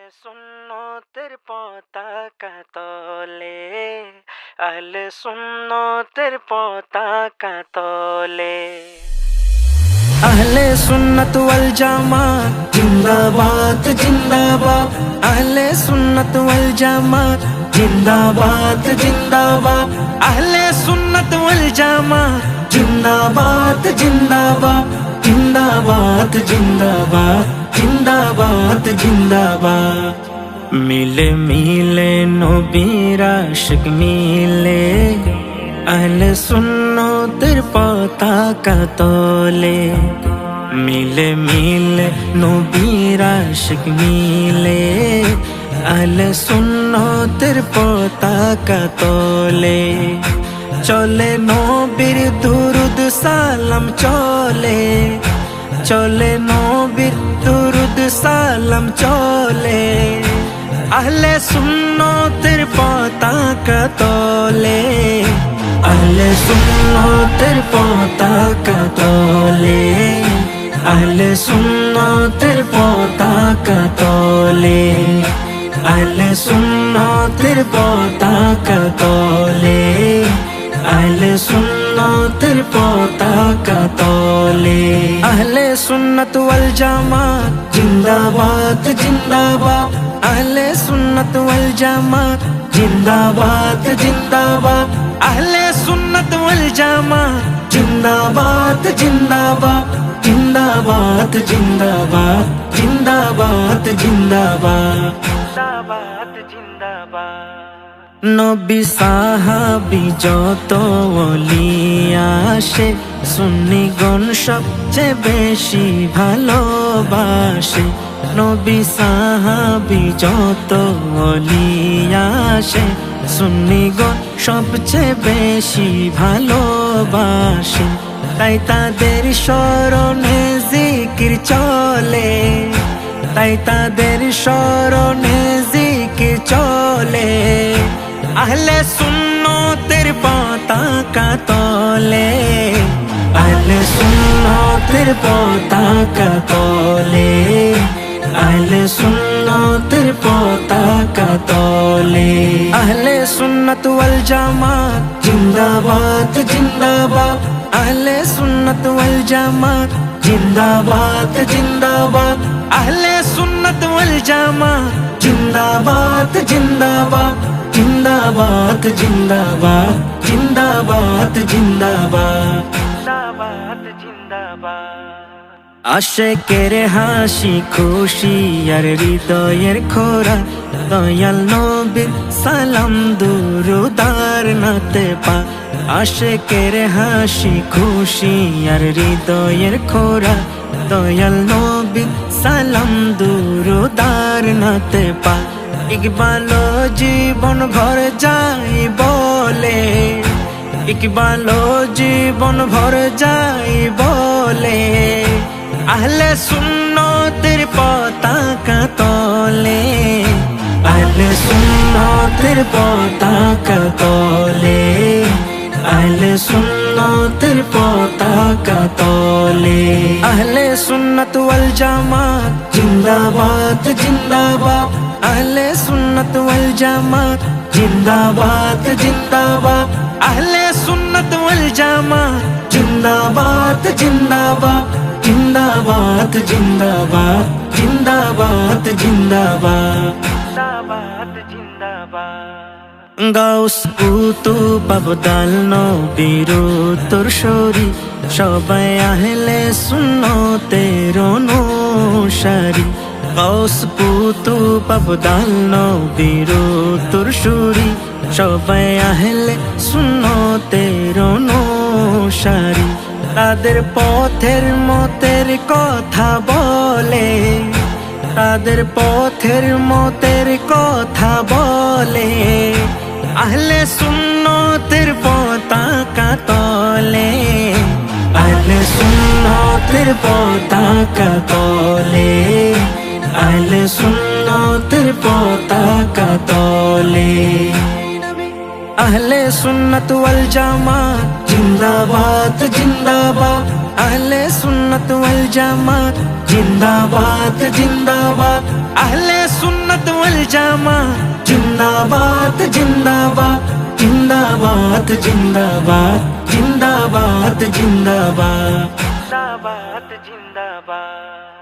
সুন্নতের পতাকা তলে, আহলে সুন্নতের পতাকা তলে। আহলে সুন্নত ওয়াল জামাত জিন্দাবাদ জিন্দাবাদ, আহলে সুন্নত ওয়াল জামাত জিন্দাবাদ জিন্দাবাদ, আহলে সুন্নত ওয়াল জামাত জিন্দাবাদ জিন্দাবাদ জিন্দাবাদ জিন্দাবাদ জিন্দাবাদ জিন্দাবাদ। মিলে মিলে নবীর আশিক মিলে, আহলে সুন্নতের পতাকা তলে। মিলে মিলে নবীর আশিক মিলে, আহলে সুন্নতের পতাকা তলে। চলে নবীর দুরুদ সালাম চলে, চলে নবীর দুরুদ সালাম চলে। আহলে সুন্নতের পতাকা তলে, আহলে সুন্নতের পতাকা তলে, আহলে সুন্নতের পতাকা তলে, আহলে সুন্নতের পতাকা তলে, আহলে সুন্নতের পতাকা তলে। আহলে সুন্নত ওয়াল জামাত জিন্দাবাদ জিন্দাবাদ, আহলে সুন্নত ওয়াল জামাত জিন্দাবাদ জিন্দাবাদ, আহলে সুন্নত ওয়াল জামাত জিন্দাবাদ জিন্দাবাদ জিন্দাবাদ জিন্দাবাদ জিন্দাবাদ জিন্দাবাদ জিন্দাবাদ জিন্দাবাদ। নবী সাহাবী যত ওলি আসে, সুন্নিগণ সবচেয়ে বেশি ভালোবাসে। নবী সাহাবী যত ওলি আসে, সুন্নিগণ সবচেয়ে বেশি ভালোবাসে। তাই তাদের স্মরণে জিকির চলে, তাই তাদের স্মরণে জিকির চলে। আহলে সুন্নতের পতাকা তলে, আহলে সুন্নতের পতাকা তলে, আহলে সুন্নতের পতাকা তলে। আহলে সুন্নত ওয়াল জামাত জিন্দাবাদ জিন্দাবাদ, আহলে সুন্নত ওয়াল জামাত জিন্দাবাদ জিন্দাবাদ, আহলে সুন্নত ওয়াল জামাত জিন্দাবাদ জিন্দাবাদ জিন্দাবাদ জিন্দাবাদ জিন্দাবাদ জিন্দাবাদ জিন্দাবাদ জিন্দাবাদ। আশেকের হাসি খুশি আর হৃদয়ের খোরা, দয়াল নবীর সালাম দুরুদার নাতে পা। আশেকের হাসি খুশি আর হৃদয়ের খোরা, দয়াল নবীর সালাম দুরুদার নাতে পা। ইকবাল জীবন ভর যাই বলে, ইকবাল জীবন ভর যাই বলে। আহলে সুন্নতের পতাকা তলে, আহলে সুন্নতের পতাকা তলে, আহলে সুন্নতের পতাকা তলে। আহলে সুন্নত ওয়াল জামাত জিন্দাবাদ জিন্দাবাদ, আহলে সুন্নত ওয়াল জামাত জিন্দাবাদ জিন্দাবাদ, আহলে সুন্নত ওয়াল জামাত জিন্দাবাদ জিন্দাবাদ জিন্দাবাদ জিন্দাবাদ জিন্দাবাদ জিন্দাবাদ জিন্দাবাদ জিন্দাবাদ। গাউস কুতুব আবদাল নবীর উত্তরসূরি, সবাই আহলে সুন্নতের অনুসারী। গাউস কুতুব আবদাল নবীর উত্তরসূরি, সবাই আহলে সুন্নতের অনুসারী। তাদের পথের মতের কথা বলে, তাদের পথের মতের কথা বলে। আহলে সুন্নতের পতাকা তলে, আহলে সুন্নতের পতাকা তলে, আহলে সুন্নতের পতাকা তলে। আহলে সুন্নত ওয়াল জামাত জিন্দাবাদ জিন্দাবাদ, আহলে সুন্নত ওয়াল জামাত জিন্দাবাদ জিন্দাবাদ, আহলে সুন্নত सुन्नत वल जामा जिंदाबाद जिंदाबाद जिंदाबाद जिंदाबाद जिंदाबाद जिंदाबाद जिंदाबाद जिंदाबाद